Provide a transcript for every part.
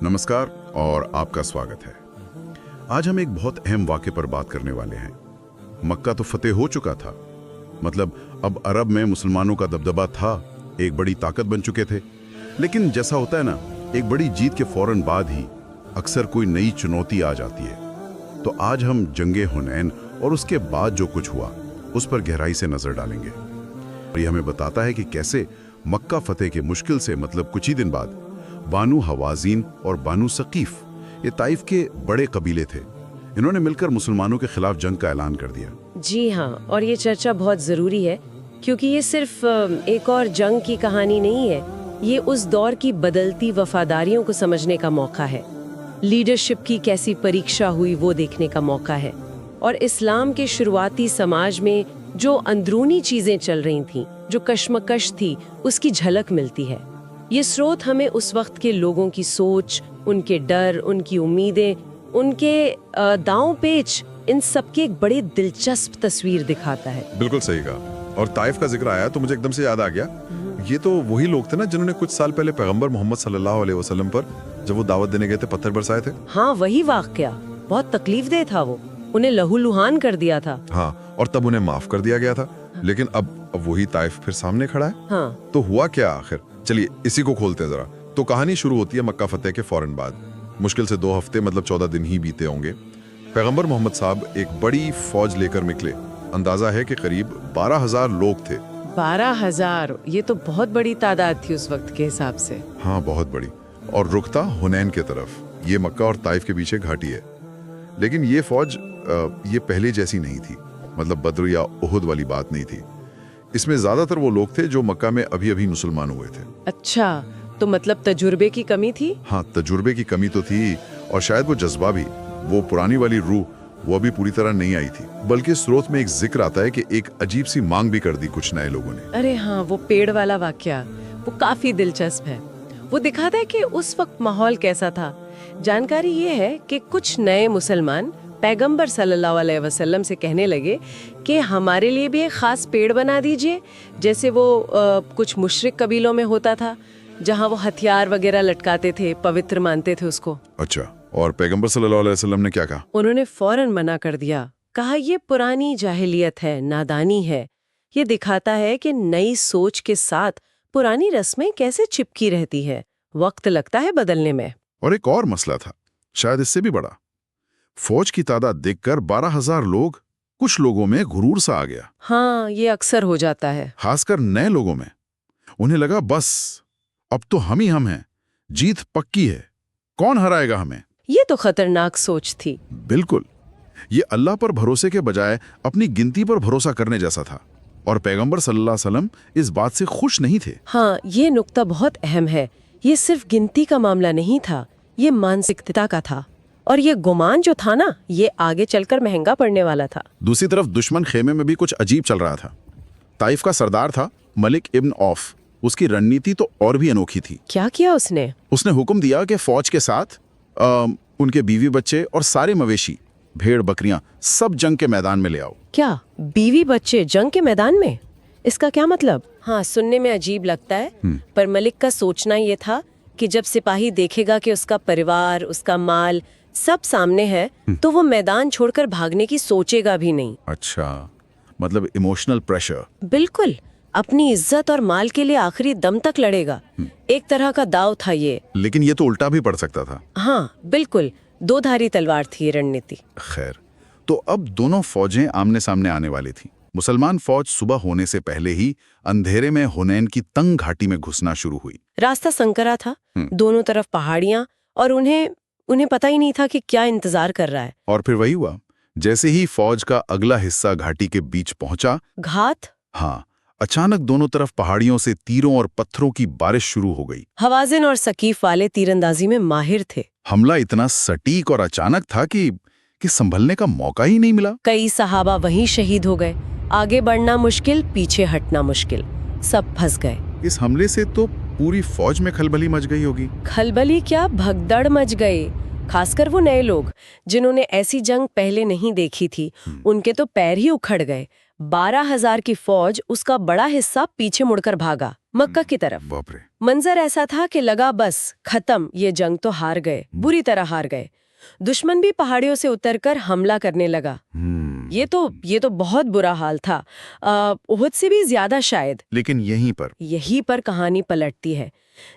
नमस्कार और आपका स्वागत है। आज हम एक बहुत अहम वाक़े पर बात करने वाले हैं। मक्का तो फतेह हो चुका था, मतलब अब अरब में मुसलमानों का दबदबा था, एक बड़ी ताकत बन चुके थे। लेकिन जैसा होता है ना, एक बड़ी जीत के फौरन बाद ही अक्सर कोई नई चुनौती आ जाती है। तो आज हम जंगे हुनैन और उसके बाद जो कुछ हुआ उस पर गहराई से नजर डालेंगे। और ये हमें बताता है कि कैसे मक्का फतेह के मुश्किल से मतलब कुछ ही दिन बाद बानू हवाजीन और बानू सकीफ, ये ताइफ के बड़े कबीले थे, इन्होंने मिलकर मुसलमानों के खिलाफ जंग का ऐलान कर दिया। जी हाँ, और ये चर्चा बहुत ज़रूरी है क्योंकि ये सिर्फ एक और जंग की कहानी नहीं है, ये उस दौर की बदलती वफादारियों को समझने का मौका है। लीडरशिप की कैसी परीक्षा हुई वो देखने का मौका है, और इस्लाम के शुरुआती समाज में जो अंदरूनी चीज़ें चल रही थीं, जो कश्मकश थी, उसकी झलक मिलती है। ये स्रोत हमें उस वक्त के लोगों की सोच, उनके डर, उनकी उम्मीदें, उनके दांव पेच, इन सब की एक बड़ी दिलचस्प तस्वीर दिखाता है। बिल्कुल सही कहा। और ताइफ का जिक्र आया तो मुझे एकदम से याद आ गया, ये तो वही लोग थे ना जिन्होंने कुछ साल पहले पैगंबर मोहम्मद सल्लल्लाहु अलैहि वसल्लम पर जब वो दावत देने गए थे पत्थर बरसाए थे। हाँ, वही वाकया बहुत तकलीफदेह था, वो उन्हें लहूलुहान कर दिया था। हाँ, और तब उन्हें माफ कर दिया गया था। लेकिन अब वही ताइफ फिर सामने खड़ा है। हाँ, तो हुआ क्या आखिर? चलिए इसी को खोलते हैं जरा। तो कहानी शुरू होती है मक्का फतेह के फौरन बाद। मुश्किल से 2 हफ्ते मतलब 14 दिन ही बीते होंगे। पैगंबर मोहम्मद साहब एक बड़ी फौज लेकर निकले। अंदाजा है कि करीब 12,000 लोग थे। 12,000, ये तो बहुत बड़ी तादाद थी उस वक्त के हिसाब से। हाँ, बहुत बड़ी। और रुकता हुनैन के तरफ। ये मक्का और ताइफ के पीछे घाटी है। लेकिन ये फौज ये पहले जैसी नहीं थी, मतलब बद्र या उहुद वाली बात नहीं थी। इसमें ज्यादातर वो लोग थे जो मक्का में अभी अभी मुसलमान हुए थे। अच्छा, तो मतलब तजुर्बे की कमी थी? हाँ, तजुर्बे की कमी तो थी, और शायद वो जज्बा भी, वो पुरानी वाली रूह, वो अभी पूरी तरह नहीं आई थी। बल्कि स्रोत में एक जिक्र आता है कि एक अजीब सी मांग भी कर दी कुछ नए लोगों ने। अरे हाँ, वो पेड़ वाला वाकया, वो काफी दिलचस्प है। वो दिखाता है कि उस वक्त माहौल कैसा था। जानकारी ये है कि कुछ नए मुसलमान पैगंबर सल्लल्लाहु अलैहि वसल्लम से कहने लगे कि हमारे लिए भी एक खास पेड़ बना दीजिए, जैसे वो कुछ मुशरिक कबीलों में होता था, जहाँ वो हथियार वगैरह लटकाते थे, पवित्र मानते थे उसको। अच्छा, और पैगंबर सल्लल्लाहु अलैहि वसल्लम ने क्या कहा? उन्होंने फौरन मना कर दिया। कहा ये पुरानी जाहिलियत है, नादानी है। ये दिखाता है कि नई सोच के साथ पुरानी रस्में कैसे चिपकी रहती है, वक्त लगता है बदलने में। और एक और मसला था, शायद इससे भी बड़ा। फौज की तादाद देखकर 12,000 लोग, कुछ लोगों में गुरूर सा आ गया। हाँ, ये अक्सर हो जाता है। खासकर नए लोगों में। उन्हें लगा बस अब तो हम ही हम हैं, जीत पक्की है, कौन हराएगा हमें। ये तो खतरनाक सोच थी। बिल्कुल, ये अल्लाह पर भरोसे के बजाय अपनी गिनती पर भरोसा करने जैसा था। और पैगंबर सल्लल्लाहु अलैहि वसल्लम इस बात से खुश नहीं थे। हाँ, ये नुक्ता बहुत अहम है। ये सिर्फ गिनती का मामला नहीं था, ये मानसिकता का था। और ये गुमान जो था ना, ये आगे चलकर महंगा पड़ने वाला था। दूसरी तरफ दुश्मन खेमे में भी कुछ अजीब चल रहा था। ताइफ का सरदार था मलिक इब्न औफ। उसकी रणनीति तो और भी अनोखी थी। क्या किया उसने? उसने हुक्म दिया कि फौज के साथ उनके बीवी बच्चे और सारे मवेशी, भेड़ बकरियां सब जंग के मैदान में ले आओ। क्या बीवी बच्चे जंग के मैदान में? इसका क्या मतलब? हाँ, सुनने में अजीब लगता है, पर मलिक का सोचना ये था कि जब सिपाही देखेगा कि उसका परिवार, उसका माल सब सामने है, तो वो मैदान छोड़कर भागने की सोचेगा भी नहीं। अच्छा, मतलब इमोशनल प्रेशर। बिल्कुल, अपनी इज्जत और माल के लिए आखिरी दम तक लड़ेगा। एक तरह का दाव था ये। लेकिन ये तो उल्टा भी पड़ सकता था। हाँ बिल्कुल, 2 धारी तलवार थी ये रणनीति। खैर, तो अब दोनों फौजें आमने सामने आने वाली थी। मुसलमान फौज सुबह होने से पहले ही अंधेरे में हुनैन की तंग घाटी में घुसना शुरू हुई। रास्ता संकरा था, दोनों तरफ पहाड़ियां, और उन्हें पता ही नहीं था कि क्या इंतजार कर रहा है। और फिर वही हुआ, जैसे ही फौज का अगला हिस्सा घाटी के बीच पहुंचा, घात। हाँ, अचानक दोनों तरफ पहाड़ियों से तीरों और पत्थरों की बारिश शुरू हो गई। हवाजिन और सकीफ वाले तीरंदाजी में माहिर थे। हमला इतना सटीक और अचानक था कि संभलने का मौका ही नहीं मिला। कई सहाबा वहीं शहीद हो गए। आगे बढ़ना मुश्किल, पीछे हटना मुश्किल, सब फंस गए। इस हमले से तो पूरी फौज में खलबली मच गई होगी। खलबली क्या, भगदड़ मच गई। खासकर वो नए लोग जिन्होंने ऐसी जंग पहले नहीं देखी थी, उनके तो पैर ही उखड़ गए। 12,000 की फौज, उसका बड़ा हिस्सा पीछे मुड़कर भागा मक्का की तरफ। बाप रे। मंजर ऐसा था कि लगा बस खत्म, ये जंग तो हार गए, बुरी तरह हार गए। दुश्मन भी पहाड़ियों से उतरकर हमला करने लगा। ये तो बहुत बुरा हाल था, उहुद से भी ज्यादा शायद। लेकिन यहीं पर कहानी पलटती है।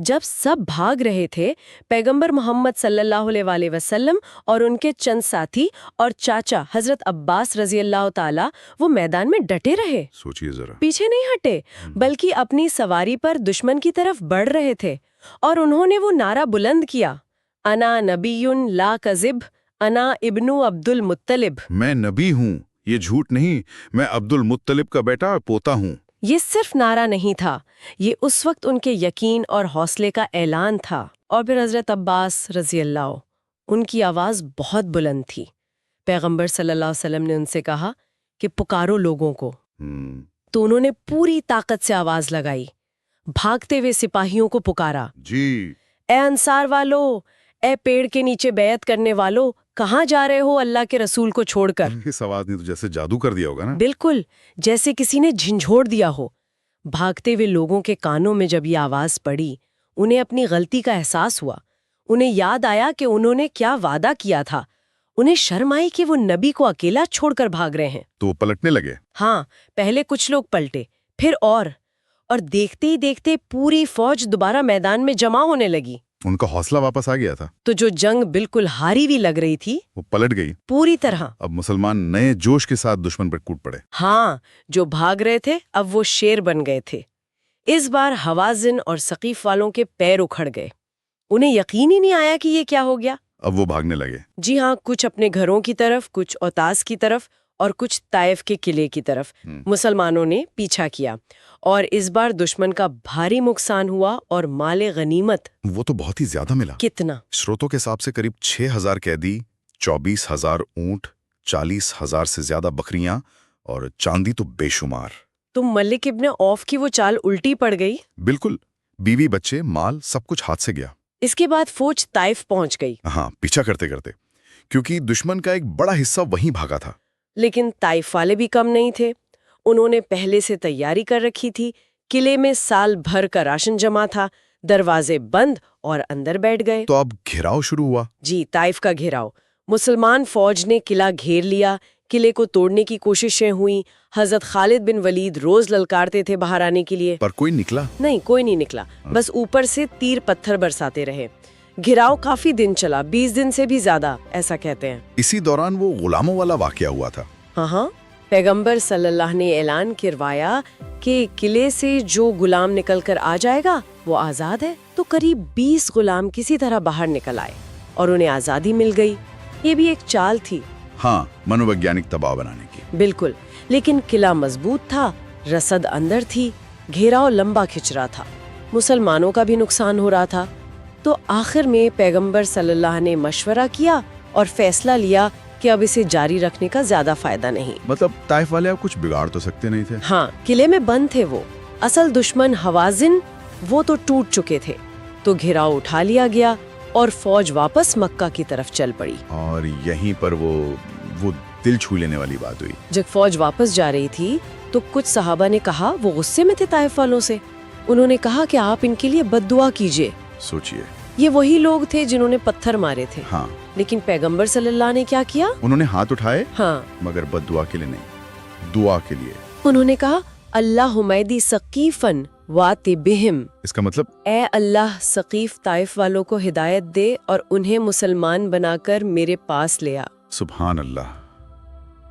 जब सब भाग रहे थे, पैगंबर मोहम्मद सल्लल्लाहु अलैहि वसल्लम और उनके चंद साथी और चाचा हजरत अब्बास रजी अल्लाह ताला वो मैदान में डटे रहे। सोचिए जरा, पीछे नहीं हटे, बल्कि अपनी सवारी पर दुश्मन की तरफ बढ़ रहे थे। और उन्होंने वो नारा बुलंद किया, अना नबीयुन ला कज़िब, अना इब्नु अब्दुल मुत्तलिब। मैं नबी हूँ, ये झूठ नहीं, मैं अब्दुल मुत्तलिब का बेटा और पोता हूँ। ये सिर्फ नारा नहीं था, ये उस वक्त उनके यकीन और हौसले का ऐलान था। और फिर हजरत अब्बास रजी अल्लाह, उनकी आवाज़ बहुत बुलंद थी। पैगंबर सल्लल्लाहु अलैहि वसल्लम ने उनसे कहा कि पुकारो लोगों को। तो उन्होंने पूरी ताकत से आवाज़ लगाई, भागते हुए सिपाहियों को पुकारा, जी, ए अंसार वालों, ए पेड़ के नीचे बैत करने वालों, कहाँ जा रहे हो अल्लाह के रसूल को छोड़कर? इस आवाज ने तो जैसे जादू कर दिया होगा ना। बिल्कुल, जैसे किसी ने झंझोड़ दिया हो। भागते हुए लोगों के कानों में जब ये आवाज पड़ी, उन्हें अपनी गलती का एहसास हुआ। उन्हें याद आया कि उन्होंने क्या वादा किया था। उन्हें शर्म आई कि वो नबी को अकेला छोड़कर भाग रहे हैं। तो वो पलटने लगे। हाँ, पहले कुछ लोग पलटे, फिर और देखते ही देखते पूरी फौज दोबारा मैदान में जमा होने लगी। उनका हौसला वापस आ गया था। तो जो जंग बिल्कुल हारी भी लग रही थी, वो पलट गई पूरी तरह। अब मुसलमान नए जोश के साथ दुश्मन पर कूद पड़े। हाँ, जो भाग रहे थे अब वो शेर बन गए थे। इस बार हवाज़िन और सकीफ वालों के पैर उखड़ गए। उन्हें यकीन ही नहीं आया कि ये क्या हो गया। अब वो भागने लगे। जी हाँ, कुछ अपने घरों की तरफ, कुछ औतास की तरफ और कुछ ताइफ के किले की तरफ। मुसलमानों ने पीछा किया और इस बार दुश्मन का भारी नुकसान हुआ और माले गनीमत वो तो बहुत ही ज्यादा मिला। कितना? स्रोतों के हिसाब से करीब 6,000 कैदी, 24,000 ऊंट, 40,000 से ज्यादा बकरियां और चांदी तो बेशुमार। तो मलिक इब्न औफ की वो चाल उल्टी पड़ गई। बिल्कुल, बीवी बच्चे माल सब कुछ हाथ से गया। इसके बाद फौज ताइफ पहुंच गई। हाँ, पीछा करते करते, क्योंकि दुश्मन का एक बड़ा हिस्सा वहीं भागा था। लेकिन ताइफ वाले भी कम नहीं थे। उन्होंने पहले से तैयारी कर रखी थी। किले में साल भर का राशन जमा था, दरवाजे बंद और अंदर बैठ गए। तो अब घेराव शुरू हुआ। जी, ताइफ का घेराव। मुसलमान फौज ने किला घेर लिया। किले को तोड़ने की कोशिशें हुई। हजरत खालिद बिन वलीद रोज ललकारते थे बाहर आने के लिए, पर कोई निकला नहीं। कोई नहीं निकला, बस ऊपर से तीर पत्थर बरसाते रहे। घिराव काफी दिन चला, 20 दिन से भी ज्यादा, ऐसा कहते हैं। इसी दौरान वो गुलामों वाला वाकया हुआ था। हाँ, पैगंबर सल्लल्लाहु ने ऐलान करवाया कि किले से जो गुलाम निकल कर आ जाएगा वो आजाद है। तो करीब 20 गुलाम किसी तरह बाहर निकल आए और उन्हें आजादी मिल गई। ये भी एक चाल थी। हाँ, मनोवैज्ञानिक दबाव बनाने की। बिल्कुल, लेकिन किला मजबूत था, रसद अंदर थी, घेराव लंबा खिंच रहा था, मुसलमानों का भी नुकसान हो रहा था। तो आखिर में पैगंबर सल्लल्लाहु ने मशवरा किया और फैसला लिया कि अब इसे जारी रखने का ज्यादा फायदा नहीं। मतलब ताइफ वाले अब कुछ बिगाड़ तो सकते नहीं थे। हाँ, किले में बंद थे वो। असल दुश्मन हवाज़िन वो तो टूट चुके थे। तो घेराव उठा लिया गया और फौज वापस मक्का की तरफ चल पड़ी। और यहीं पर वो दिल छू लेने वाली बात हुई। जब फौज वापस जा रही थी तो कुछ सहाबा ने कहा, वो गुस्से में थे ताइफ वालों से। उन्होंने कहा कि आप इनके लिए बद्दुआ कीजिए। सोचिए, ये वही लोग थे जिन्होंने पत्थर मारे थे। हाँ, लेकिन पैगंबर सल्लल्लाहु ने क्या किया? उन्होंने हाथ उठाए। हाँ, मगर बद्दुआ के लिए नहीं, दुआ के लिए। उन्होंने कहा, अल्लाहुम्मैदी सकीफन वातिबिहिम। इसका मतलब, ए अल्लाह, सकीफ ताइफ वालों को हिदायत दे और उन्हें मुसलमान बनाकर मेरे पास ले आ। सुभान अल्लाह।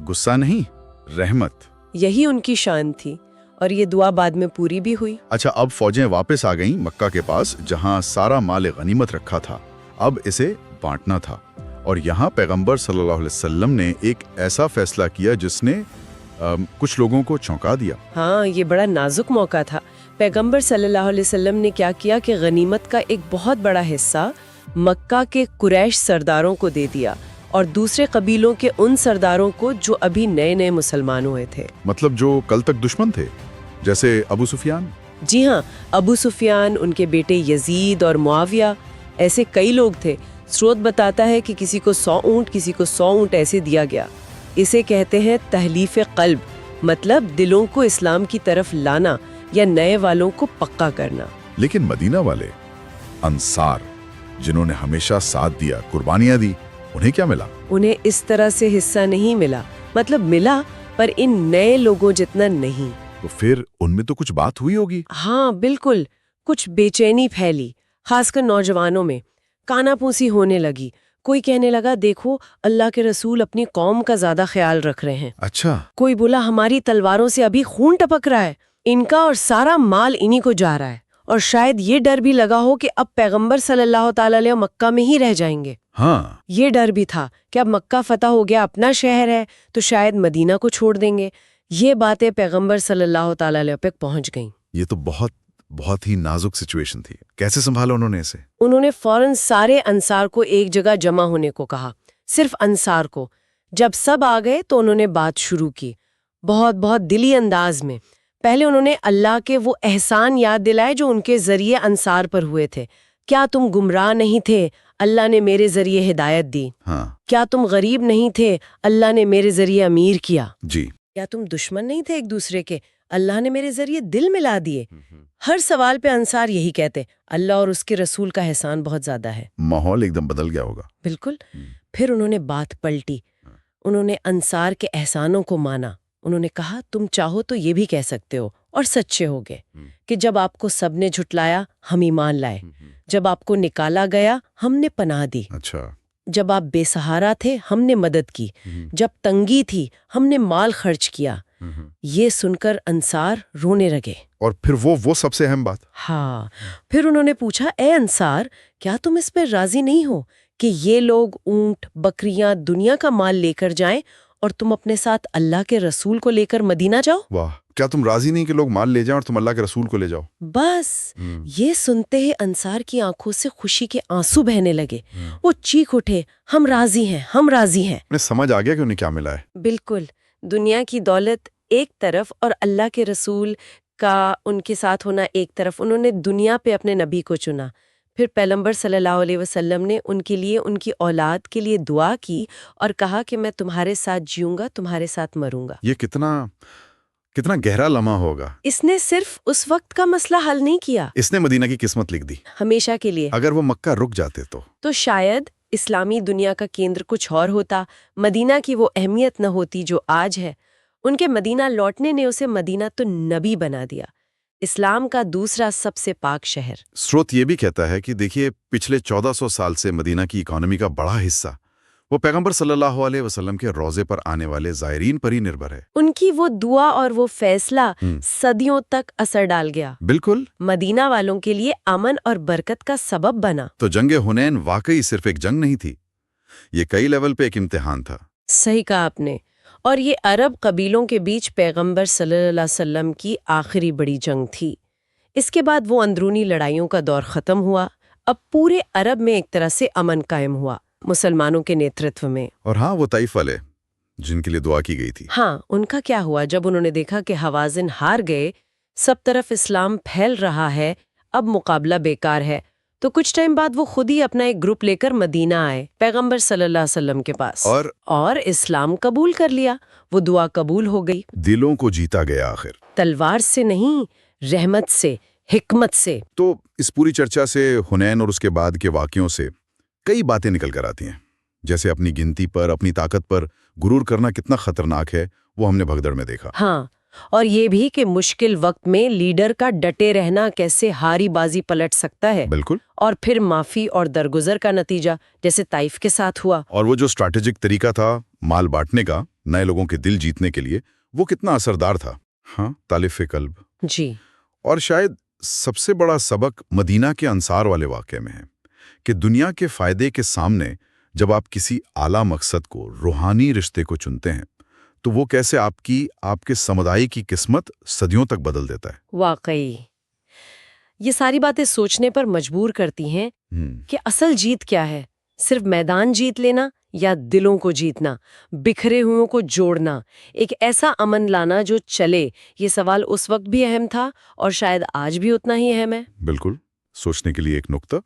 गुस्सा नहीं, रहमत। यही उनकी शान थी और ये दुआ बाद में पूरी भी हुई। अच्छा, अब फौजें वापस आ गईं मक्का के पास, जहां सारा माल गनीमत रखा था। अब इसे बांटना था। और यहाँ पैगंबर सल्लल्लाहु अलैहि वसल्लम ने एक ऐसा फैसला किया जिसने कुछ लोगों को चौंका दिया। हाँ, ये बड़ा नाजुक मौका था। पैगंबर सल्लल्लाहु अलैहि वसल्लम ने क्या किया कि गनीमत का एक बहुत बड़ा हिस्सा मक्का के कुरैश सरदारों को दे दिया और दूसरे कबीलों के उन सरदारों को जो अभी नए नए मुसलमान हुए थे। मतलब जो कल तक दुश्मन थे, जैसे अबू सुफियान। जी हाँ, अबू सुफियान, उनके बेटे यजीद और मुआविया, ऐसे कई लोग थे। स्रोत बताता है कि किसी को 100 ऊंट, किसी को 100 ऊंट ऐसे दिया गया। इसे कहते हैं तहलीफ कल्ब, مطلب دلوں کو اسلام کی طرف لانا یا نئے والوں کو پکا کرنا۔ لیکن مدینہ والے انصار جنہوں نے ہمیشہ ساتھ دیا، قربانیاں دی، انہیں کیا ملا؟ انہیں اس طرح سے حصہ نہیں ملا، مطلب ملا پر ان نئے لوگوں جتنا نہیں۔ تو پھر ان میں تو کچھ بات ہوئی ہوگی۔ ہاں بالکل، کچھ بے چینی پھیلی، خاص کر نوجوانوں میں کانا پوسی ہونے لگی۔ کوئی کہنے لگا دیکھو اللہ کے رسول اپنی قوم کا زیادہ خیال رکھ رہے ہیں، اچھا، کوئی بولا ہماری تلواروں سے ابھی خون ٹپک رہا ہے، ان کا اور سارا مال انہی کو جا رہا ہے، اور شاید یہ ڈر بھی لگا ہو کہ اب پیغمبر صلی اللہ تعالی علیہ مکہ میں ہی رہ جائیں گے۔ ہاں، یہ ڈر بھی تھا کہ اب مکہ فتح ہو گیا، اپنا شہر ہے تو شاید مدینہ کو چھوڑ دیں گے۔ یہ باتیں پیغمبر صلی اللہ تعالی علیہ تک پہنچ گئیں۔ یہ تو بہت ہی نازک سچویشن تھی۔ کیسے سنبھالا انہوں نے اسے؟ انہوں نے فوراً سارے انصار کو ایک جگہ جمع ہونے کو کہا، صرف انصار کو۔ جب سب آ گئے تو انہوں نے بات شروع کی، بہت دلی انداز میں۔ پہلے انہوں نے اللہ کے وہ احسان یاد دلائے جو ان کے ذریعے انصار پر ہوئے تھے۔ کیا تم گمراہ نہیں تھے؟ اللہ نے میرے ذریعے ہدایت دی۔ ہاں کیا تم غریب نہیں تھے؟ اللہ نے میرے ذریعے امیر کیا۔ جی، کیا تم دشمن نہیں تھے ایک دوسرے کے؟ اللہ نے میرے ذریعے دل ملا دیے۔ ہر سوال پہ انصار یہی کہتے، اللہ اور اس کے رسول کا احسان بہت زیادہ ہے۔ ماحول ایک دم بدل گیا ہوگا۔ بالکل۔ پھر انہوں نے بات پلٹی، انہوں نے انصار کے احسانوں کو مانا۔ انہوں نے کہا تم چاہو تو یہ بھی کہہ سکتے ہو، اور سچے ہو گئے، کہ جب آپ کو سب نے جھٹلایا ہم ایمان لائے، جب آپ کو نکالا گیا ہم نے پناہ دی، اچھا، جب آپ بے سہارا تھے ہم نے مدد کی، جب تنگی تھی ہم نے مال خرچ کیا۔ یہ سن کر انصار رونے لگے۔ اور پھر وہ سب سے اہم بات، ہاں، پھر انہوں نے پوچھا اے انصار، کیا تم اس پہ راضی نہیں ہو کہ یہ لوگ اونٹ، بکریاں، دنیا کا مال لے کر جائیں اور تم اپنے ساتھ اللہ کے رسول کو لے کر مدینہ جاؤ؟ واہ، کیا تم راضی نہیں کہ لوگ مال لے جائیں اور تم اللہ کے رسول کو لے جاؤ؟ بس یہ سنتے ہی انصار کی آنکھوں سے خوشی کے آنسو بہنے لگے۔ وہ چیخ اٹھے، ہم راضی ہیں، ہم راضی ہیں۔ انہیں سمجھ آ گیا کہ انہیں کیا ملا ہے۔ بالکل، دنیا کی دولت ایک طرف اور اللہ کے رسول کا ان کے ساتھ ہونا ایک طرف۔ انہوں نے دنیا پہ اپنے نبی کو چنا۔ پھر پیغمبر صلی اللہ علیہ وسلم نے ان کے لیے، ان کی اولاد کے لیے دعا کی اور کہا کہ میں تمہارے ساتھ جیوں گا، تمہارے ساتھ مروں گا۔ یہ کتنا گہرا لمحہ ہوگا۔ اس نے صرف اس وقت کا مسئلہ حل نہیں کیا، اس نے مدینہ کی قسمت لکھ دی۔ ہمیشہ کے لیے۔ اگر وہ مکہ رک جاتے تو شاید اسلامی دنیا کا کیندر کچھ اور ہوتا، مدینہ کی وہ اہمیت نہ ہوتی جو آج ہے۔ ان کے مدینہ لوٹنے نے اسے مدینہ تو نبی بنا دیا، اسلام کا دوسرا سب سے پاک شہر۔ سروت یہ بھی کہتا ہے کہ دیکھیے پچھلے 1400 سال سے مدینہ کی اکانومی کا بڑا حصہ وہ پیغمبر صلی اللہ علیہ وسلم کے روضے پر آنے والے زائرین پر ہی نربھر ہے۔ ان کی وہ دعا اور وہ فیصلہ صدیوں تک اثر ڈال گیا، بالکل۔ مدینہ والوں کے لیے امن اور برکت کا سبب بنا۔ تو جنگ حنین واقعی صرف ایک جنگ نہیں تھی، یہ کئی لیول پہ ایک امتحان تھا۔ صحیح کہا آپ نے، اور یہ عرب قبیلوں کے بیچ پیغمبر صلی اللہ علیہ وسلم کی آخری بڑی جنگ تھی۔ اس کے بعد وہ اندرونی لڑائیوں کا دور ختم ہوا، اب پورے عرب میں ایک طرح سے امن قائم ہوا مسلمانوں کے نیترتو میں۔ اور ہاں، وہ طائف والے جن کے لیے دعا کی گئی تھی، ہاں، ان کا کیا ہوا جب انہوں نے دیکھا کہ ہوازن ہار گئے، سب طرف اسلام پھیل رہا ہے، اب مقابلہ بیکار ہے، تو کچھ ٹائم بعد وہ خود ہی اپنا ایک گروپ لے کر مدینہ آئے پیغمبر صلی اللہ علیہ وسلم کے پاس، اور اسلام قبول کر لیا۔ وہ دعا قبول ہو گئی، دلوں کو جیتا گیا آخر، تلوار سے نہیں، رحمت سے، حکمت سے۔ تو اس پوری چرچا سے، حنین اور اس کے بعد کے واقعوں سے کئی باتیں نکل کر آتی ہیں، جیسے اپنی گنتی پر، اپنی طاقت پر غرور کرنا کتنا خطرناک ہے، وہ ہم نے بھگدڑ میں دیکھا۔ ہاں، اور یہ بھی کہ مشکل وقت میں لیڈر کا ڈٹے رہنا کیسے ہاری بازی پلٹ سکتا ہے۔ بالکل۔ اور پھر معافی اور درگزر کا نتیجہ، جیسے طائف کے ساتھ ہوا۔ اور وہ جو اسٹریٹجک طریقہ تھا مال بانٹنے کا، نئے لوگوں کے دل جیتنے کے لیے، وہ کتنا اثردار تھا۔ ہاں، تالیف قلب۔ جی۔ اور شاید سب سے بڑا سبق مدینہ کے انصار والے واقعے میں ہے کہ دنیا کے فائدے کے سامنے جب آپ کسی اعلیٰ مقصد کو، روحانی رشتے کو چنتے ہیں، تو وہ کیسے آپ کے سمدائی کی قسمت صدیوں تک بدل دیتا ہے۔ واقعی یہ ساری باتیں سوچنے پر مجبور کرتی ہیں کہ اصل جیت کیا ہے، صرف میدان جیت لینا یا دلوں کو جیتنا، بکھرے ہوئوں کو جوڑنا، ایک ایسا امن لانا جو چلے۔ یہ سوال اس وقت بھی اہم تھا اور شاید آج بھی اتنا ہی اہم ہے۔ بالکل۔ سوچنے کے لیے ایک نقطہ